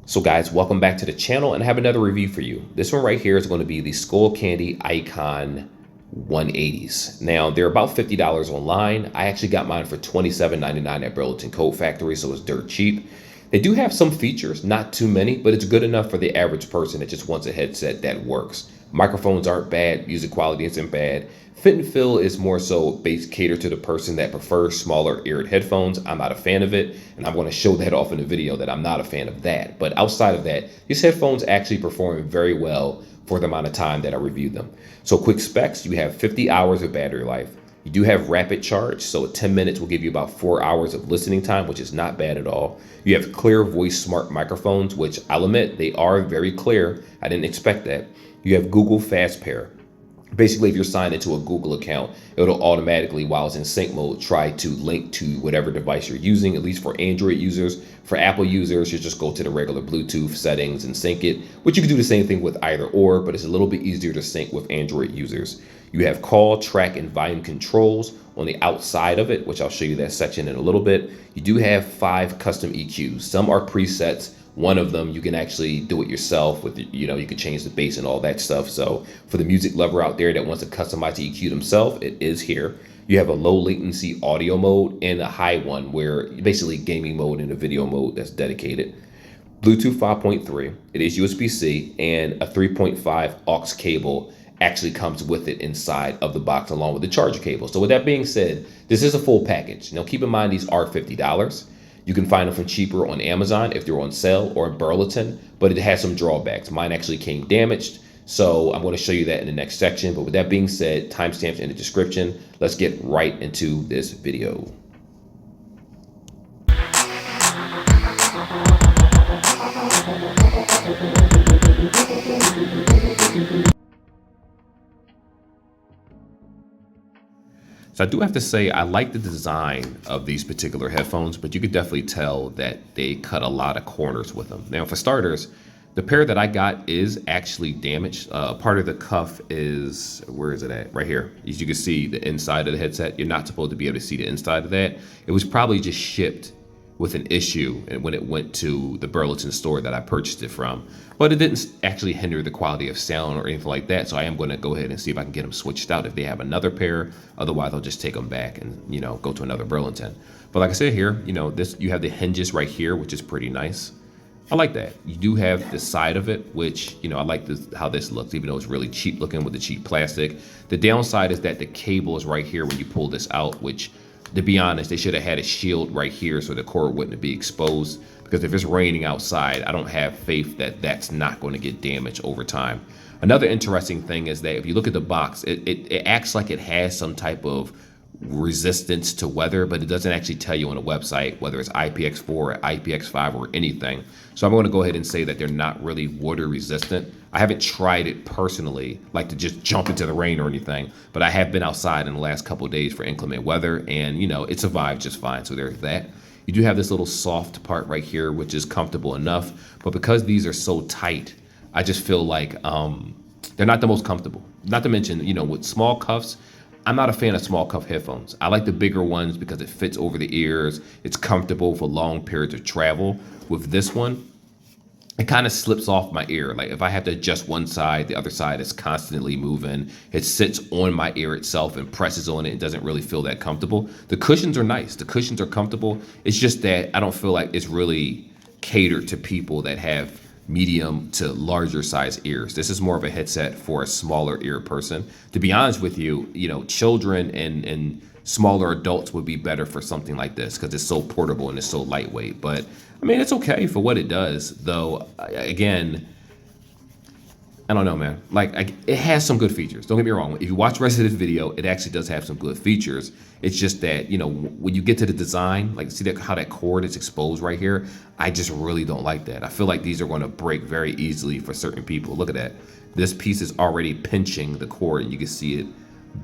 So guys, welcome back to the channel, and I have another review for you. This one right here is going to be the Skullcandy Icon 180s. Now, they're about $50 online. I actually got mine for $27.99 at Burlington Coat Factory, so it's dirt cheap. They do have some features, not too many, but it's good enough for the average person that just wants a headset that works. Microphones aren't bad, music quality isn't bad. Fit and feel is more so catered to the person that prefers smaller eared headphones. I'm not a fan of it, and I'm going to show that off in the video that I'm not a fan of that. But outside of that, these headphones actually perform very well for the amount of time that I reviewed them. So quick specs, you have 50 hours of battery life. You do have rapid charge, so 10 minutes will give you about 4 hours of listening time, which is not bad at all. You have clear voice smart microphones, which I'll admit, they are very clear. I didn't expect that. You have Google Fast Pair. Basically, if you're signed into a Google account, it'll automatically, while it's in sync mode, try to link to whatever device you're using, at least for Android users. For Apple users, you just go to the regular Bluetooth settings and sync it, which you can do the same thing with either or, but it's a little bit easier to sync with Android users. You have call, track, and volume controls on the outside of it, which I'll show you that section in a little bit. You do have 5 custom EQs. Some are presets. One of them, you can actually do it yourself with, you can change the bass and all that stuff. So for the music lover out there that wants to customize the EQ themselves, it is here. You have a low latency audio mode and a high one where basically gaming mode and a video mode that's dedicated. Bluetooth 5.3, it is USB-C, and a 3.5 aux cable actually comes with it inside of the box along with the charger cable. So with that being said, this is a full package. Now keep in mind these are $50. You can find them for cheaper on Amazon if they're on sale, or in Burlington, but it has some drawbacks. Mine actually came damaged, so I'm going to show you that in the next section. But with that being said, timestamps in the description. Let's get right into this video. So I do have to say I like the design of these particular headphones, but you could definitely tell that they cut a lot of corners with them. Now, for starters, the pair that I got is actually damaged. Part of the cuff is, where is it at? Right here. As you can see, the inside of the headset, you're not supposed to be able to see the inside of that. It was probably just shipped with an issue when it went to the Burlington store that I purchased it from. But it didn't actually hinder the quality of sound or anything like that. So I am going to go ahead and see if I can get them switched out if they have another pair. Otherwise, I'll just take them back and, go to another Burlington. But like I said here, you have the hinges right here, which is pretty nice. I like that. You do have the side of it, which, I like how this looks, even though it's really cheap looking with the cheap plastic. The downside is that the cable is right here when you pull this out, which, to be honest, they should have had a shield right here so the cord wouldn't be exposed, because if it's raining outside, I don't have faith that that's not going to get damaged over time. Another interesting thing is that if you look at the box, it acts like it has some type of resistance to weather, but it doesn't actually tell you on the website whether it's IPX4 or IPX5 or anything. So I'm going to go ahead and say that they're not really water resistant. I haven't tried it personally, like to just jump into the rain or anything, but I have been outside in the last couple of days for inclement weather, and it survived just fine. So there's that. You do have this little soft part right here, which is comfortable enough, but because these are so tight, I just feel like they're not the most comfortable. Not to mention, with small cuffs, I'm not a fan of small cuff headphones. I like the bigger ones because it fits over the ears. It's comfortable for long periods of travel. With this one, it kind of slips off my ear. Like if I have to adjust one side, the other side is constantly moving. It sits on my ear itself and presses on it. It doesn't really feel that comfortable. The cushions are nice. The cushions are comfortable. It's just that I don't feel like it's really catered to people that have medium to larger size ears. This is more of a headset for a smaller ear person. To be honest with you, children and smaller adults would be better for something like this because it's so portable and it's so lightweight. But I mean, it's okay for what it does, though. Again, I don't know, man. It has some good features. Don't get me wrong. If you watch the rest of this video, it actually does have some good features. It's just that, when you get to the design, see how that cord is exposed right here, I just really don't like that. I feel like these are going to break very easily for certain people. Look at that. This piece is already pinching the cord, and you can see it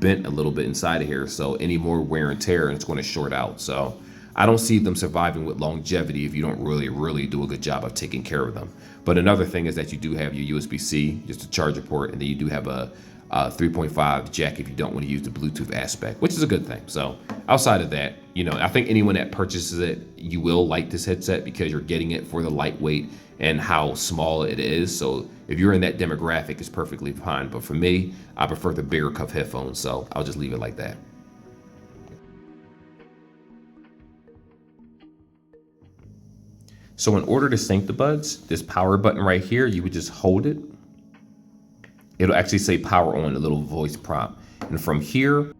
bent a little bit inside of here. So any more wear and tear, and it's going to short out. So I don't see them surviving with longevity if you don't really do a good job of taking care of them. But another thing is that you do have your USB-C, just a charger port, and then you do have a 3.5 jack if you don't want to use the Bluetooth aspect, which is a good thing. So outside of that, I think anyone that purchases it, you will like this headset because you're getting it for the lightweight and how small it is. So if you're in that demographic, it's perfectly fine. But for me, I prefer the bigger cuff headphones, so I'll just leave it like that. So in order to sync the buds, this power button right here, you would just hold it. It'll actually say power on, a little voice prompt. And from here,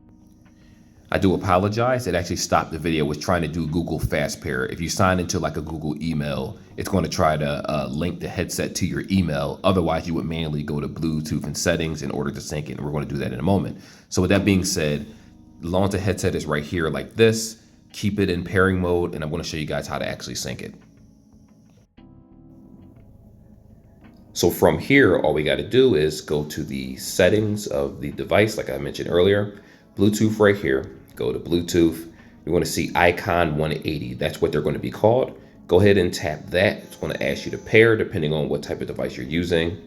I do apologize. It actually stopped the video. It was trying to do Google Fast Pair. If you sign into like a Google email, it's going to try to link the headset to your email. Otherwise, you would manually go to Bluetooth and settings in order to sync it. And we're going to do that in a moment. So with that being said, as long as the headset is right here like this, keep it in pairing mode. And I'm going to show you guys how to actually sync it. So from here, all we got to do is go to the settings of the device, like I mentioned earlier, Bluetooth right here, go to Bluetooth. You're going to see icon 180. That's what they're going to be called. Go ahead and tap that. It's going to ask you to pair depending on what type of device you're using.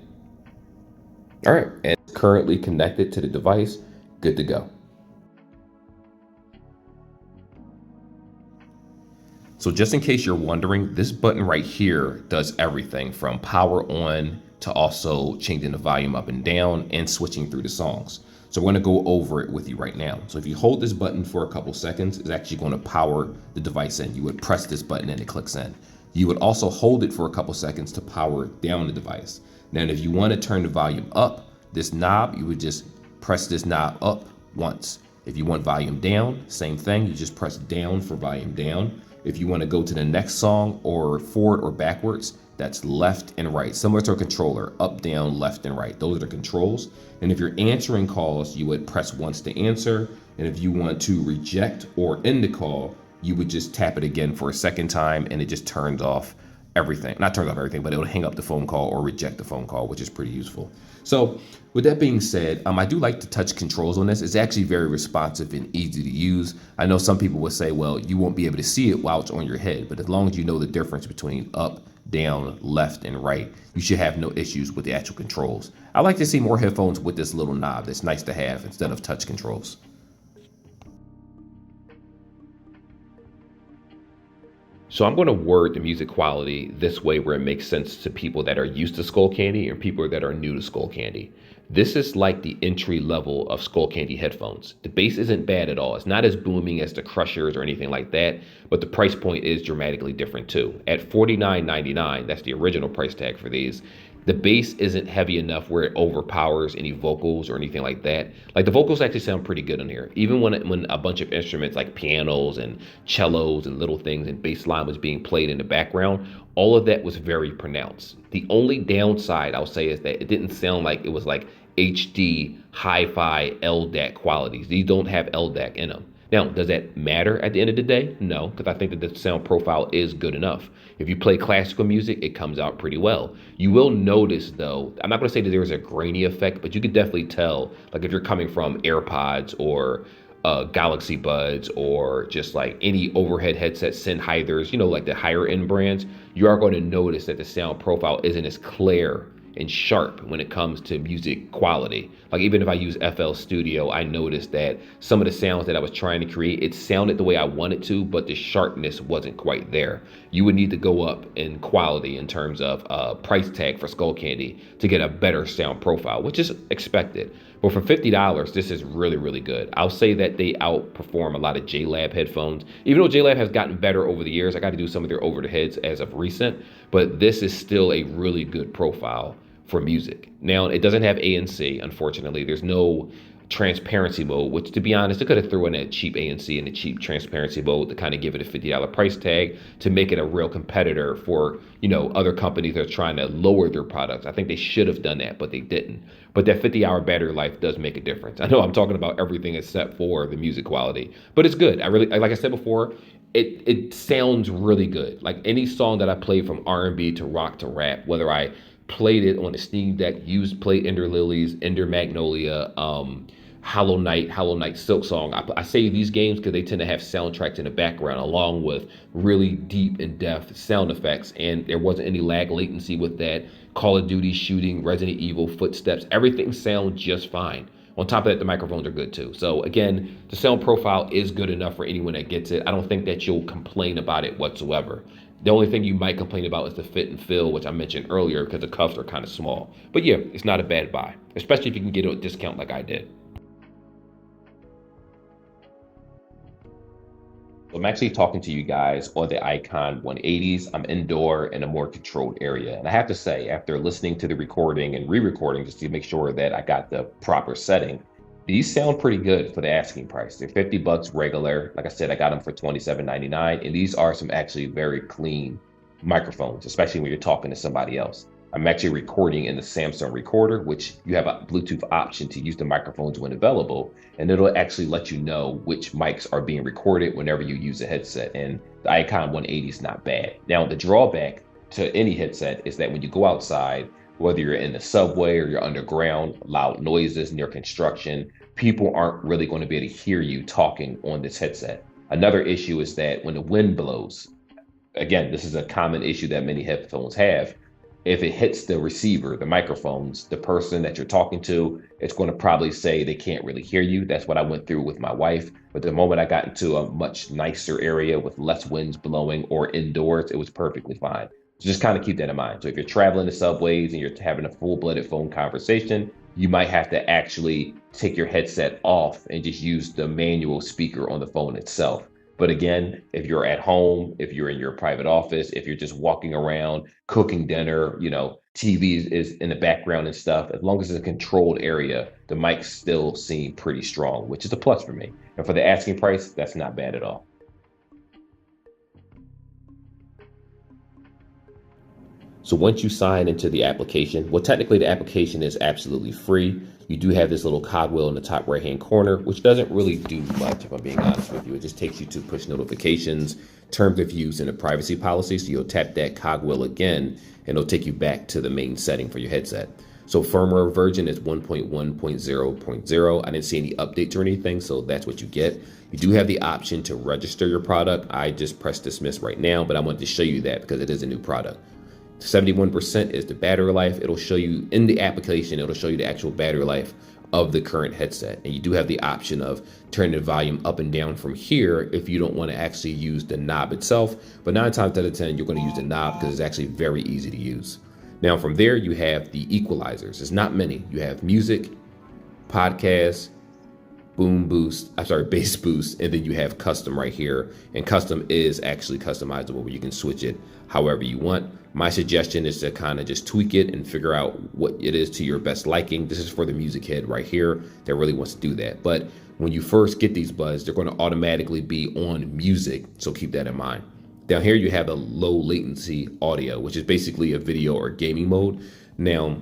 All right, and it's currently connected to the device. Good to go. So just in case you're wondering, this button right here does everything from power on to also changing the volume up and down and switching through the songs. So we're going to go over it with you right now. So if you hold this button for a couple seconds, it's actually going to power the device in. You would press this button and it clicks in. You would also hold it for a couple seconds to power down the device. Now, if you want to turn the volume up, this knob, you would just press this knob up once. If you want volume down, same thing. You just press down for volume down. If you want to go to the next song or forward or backwards, that's left and right, similar to a controller, up, down, left, and right. Those are the controls. And if you're answering calls, you would press once to answer. And if you want to reject or end the call, you would just tap it again for a second time and it just turns off everything. Not turns off everything, but it'll hang up the phone call or reject the phone call, which is pretty useful. So with that being said, I do like the touch controls on this. It's actually very responsive and easy to use. I know some people would say, well, you won't be able to see it while it's on your head, but as long as you know the difference between up, down, left, and right, you should have no issues with the actual controls. I like to see more headphones with this little knob. That's nice to have instead of touch controls. So I'm going to word the music quality this way where it makes sense to people that are used to Skullcandy and people that are new to Skullcandy. This is like the entry level of Skullcandy headphones. The bass isn't bad at all. It's not as booming as the Crushers or anything like that, but the price point is dramatically different too. At $49.99, that's the original price tag for these, the bass isn't heavy enough where it overpowers any vocals or anything like that. Like the vocals actually sound pretty good on here. Even when a bunch of instruments like pianos and cellos and little things and bass line was being played in the background, all of that was very pronounced. The only downside I'll say is that it didn't sound like it was like HD, hi-fi, LDAC qualities. These don't have LDAC in them. Now, does that matter at the end of the day? No, because I think that the sound profile is good enough. If you play classical music, it comes out pretty well. You will notice, though, I'm not going to say that there's a grainy effect, but you can definitely tell, like if you're coming from AirPods or Galaxy Buds or just like any overhead headset Sennheisers, like the higher end brands, you are going to notice that the sound profile isn't as clear and sharp when it comes to music quality. Like even if I use FL Studio, I noticed that some of the sounds that I was trying to create, it sounded the way I wanted to, but the sharpness wasn't quite there. You would need to go up in quality in terms of price tag for Skullcandy to get a better sound profile, which is expected. But for $50, this is really, really good. I'll say that they outperform a lot of JLab headphones. Even though JLab has gotten better over the years, I got to do some of their over-the-heads as of recent, but this is still a really good profile for music. Now, it doesn't have ANC, unfortunately. There's no transparency mode, which to be honest, they could have thrown in a cheap ANC and a cheap transparency mode to kind of give it a $50 price tag to make it a real competitor for, other companies that are trying to lower their products. I think they should have done that, but they didn't. But that 50-hour battery life does make a difference. I know I'm talking about everything except for the music quality, but it's good. Like I said before, it sounds really good. Like any song that I play from R&B to rock to rap, whether I played it on the Steam Deck, used Play Ender Lilies, Ender Magnolia, Hollow Knight Silk Song. I say these games because they tend to have soundtracks in the background along with really deep and depth sound effects, and there wasn't any lag latency with that. Call of Duty shooting, Resident Evil, footsteps, everything sounds just fine. On top of that, the microphones are good too. So again, the sound profile is good enough for anyone that gets it. I don't think that you'll complain about it whatsoever. The only thing you might complain about is the fit and feel, which I mentioned earlier, because the cuffs are kind of small. But yeah, it's not a bad buy, especially if you can get it at a discount like I did. I'm actually talking to you guys on the Icon 180s. I'm indoor in a more controlled area. And I have to say, after listening to the recording and re-recording just to make sure that I got the proper setting, these sound pretty good for the asking price. They're 50 bucks regular. Like I said, I got them for $27.99. And these are some actually very clean microphones, especially when you're talking to somebody else. I'm actually recording in the Samsung recorder, which you have a Bluetooth option to use the microphones when available, and it'll actually let you know which mics are being recorded whenever you use a headset. And the Icon 180 is not bad. Now, the drawback to any headset is that when you go outside, whether you're in the subway or you're underground, loud noises near construction, people aren't really going to be able to hear you talking on this headset. Another issue is that when the wind blows, again, this is a common issue that many headphones have. If it hits the receiver, the microphones, the person that you're talking to, it's going to probably say they can't really hear you. That's what I went through with my wife. But the moment I got into a much nicer area with less winds blowing or indoors, it was perfectly fine. So just kind of keep that in mind. So if you're traveling the subways and you're having a full-blooded phone conversation, you might have to actually take your headset off and just use the manual speaker on the phone itself. But again, if you're at home, if you're in your private office, if you're just walking around, cooking dinner, TV is in the background and stuff, as long as it's a controlled area, the mics still seem pretty strong, which is a plus for me. And for the asking price, that's not bad at all. So once you sign into the application, well, technically the application is absolutely free. You do have this little cogwheel in the top right-hand corner, which doesn't really do much, if I'm being honest with you. It just takes you to push notifications, terms of use, and a privacy policy. So you'll tap that cogwheel again, and it'll take you back to the main setting for your headset. So firmware version is 1.1.0.0. I didn't see any updates or anything, so that's what you get. You do have the option to register your product. I just pressed dismiss right now, but I wanted to show you that because it is a new product. 71% is the battery life. It'll show you in the application, it'll show you the actual battery life of the current headset. And you do have the option of turning the volume up and down from here if you don't want to actually use the knob itself. But 9 times out of 10, you're going to use the knob because it's actually very easy to use. Now from there, you have the equalizers. It's not many. You have music, podcast, bass boost, and then you have custom right here. And custom is actually customizable where you can switch it however you want. My suggestion is to kind of just tweak it and figure out what it is to your best liking. This is for the music head right here that really wants to do that. But when you first get these buds, they're going to automatically be on music. So keep that in mind. Down here, you have a low latency audio, which is basically a video or gaming mode. Now,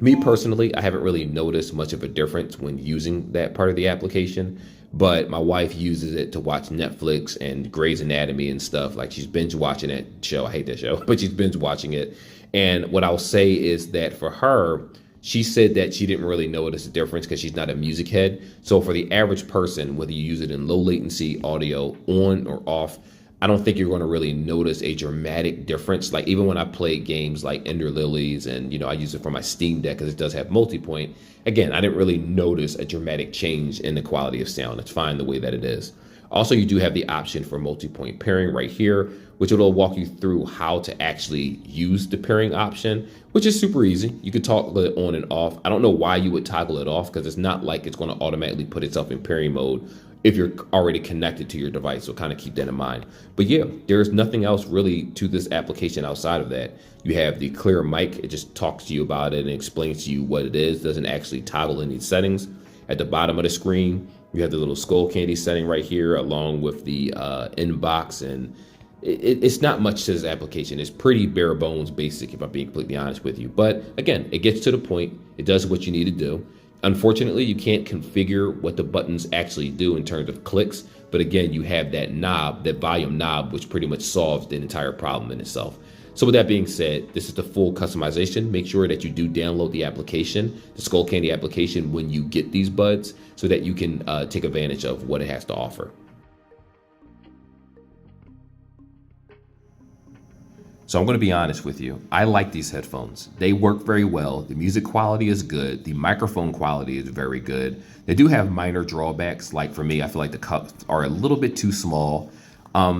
me personally, I haven't really noticed much of a difference when using that part of the application, but my wife uses it to watch Netflix and Grey's Anatomy and stuff. Like she's binge watching that show. I hate that show, but she's binge watching it. And what I'll say is that for her, she said that she didn't really notice a difference because she's not a music head. So for the average person, whether you use it in low latency audio on or off, I don't think you're going to really notice a dramatic difference. Like even when I play games like Ender Lilies and, I use it for my Steam Deck because it does have multi-point. Again, I didn't really notice a dramatic change in the quality of sound. It's fine the way that it is. Also, you do have the option for multi-point pairing right here, which will walk you through how to actually use the pairing option, which is super easy. You can toggle it on and off. I don't know why you would toggle it off because it's not like it's going to automatically put itself in pairing mode if you're already connected to your device. So kind of keep that in mind. But yeah, there's nothing else really to this application outside of that. You have the clear mic. It just talks to you about it and explains to you what it is. Doesn't actually toggle any settings. At the bottom of the screen, you have the little Skullcandy setting right here along with the inbox. And it's not much to this application. It's pretty bare bones basic, if I'm being completely honest with you. But again, it gets to the point. It does what you need to do. Unfortunately, you can't configure what the buttons actually do in terms of clicks. But again, you have that knob, that volume knob, which pretty much solves the entire problem in itself. So with that being said, this is the full customization. Make sure that you do download the application, the Skullcandy application, when you get these buds so that you can take advantage of what it has to offer. So I'm going to be honest with you. I like these headphones. They work very well. The music quality is good. The microphone quality is very good. They do have minor drawbacks. Like for me, I feel like the cups are a little bit too small.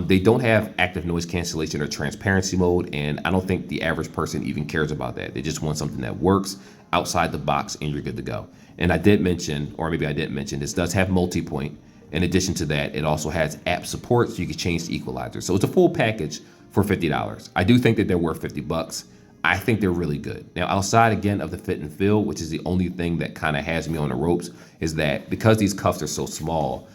They don't have active noise cancellation or transparency mode, and I don't think the average person even cares about that. They just want something that works outside the box and you're good to go. And I did mention, or maybe I didn't mention, this does have multi-point. In addition to that, it also has app support, so you can change the equalizer. So it's a full package for $50. I do think that they're worth 50 bucks. I think they're really good. Now, outside again of the fit and feel, which is the only thing that kind of has me on the ropes, is that because these cuffs are so small,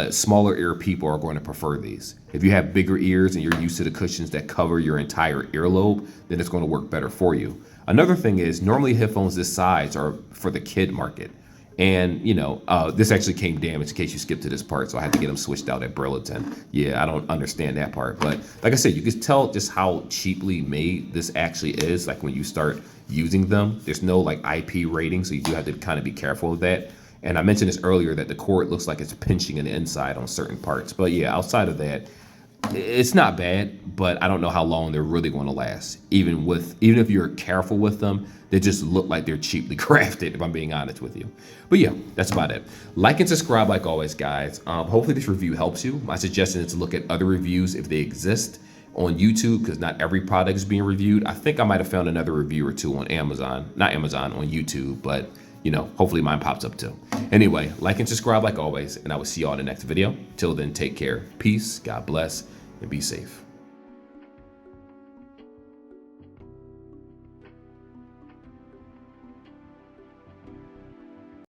smaller ear people are going to prefer these. If you have bigger ears and you're used to the cushions that cover your entire earlobe, then it's going to work better for you. Another thing is normally headphones this size are for the kid market. And, you know, this actually came damaged in case you skipped to this part, so I had to get them switched out at Burlington. Yeah, I don't understand that part. But like I said, you can tell just how cheaply made this actually is. Like when you start using them, there's no like IP rating, so you do have to kind of be careful of that. And I mentioned this earlier that the cord looks like it's pinching in the inside on certain parts. But yeah, outside of that, it's not bad, but I don't know how long they're really going to last. Even if you're careful with them, they just look like they're cheaply crafted, if I'm being honest with you. But yeah, that's about it. Like and subscribe like always, guys. Hopefully this review helps you. My suggestion is to look at other reviews if they exist on YouTube, because not every product is being reviewed. I think I might have found another review or two on Amazon, not Amazon, on YouTube, but you know, hopefully mine pops up too. Anyway, like and subscribe like always, and I will see you all in the next video. Till then, take care. Peace, God bless, and be safe.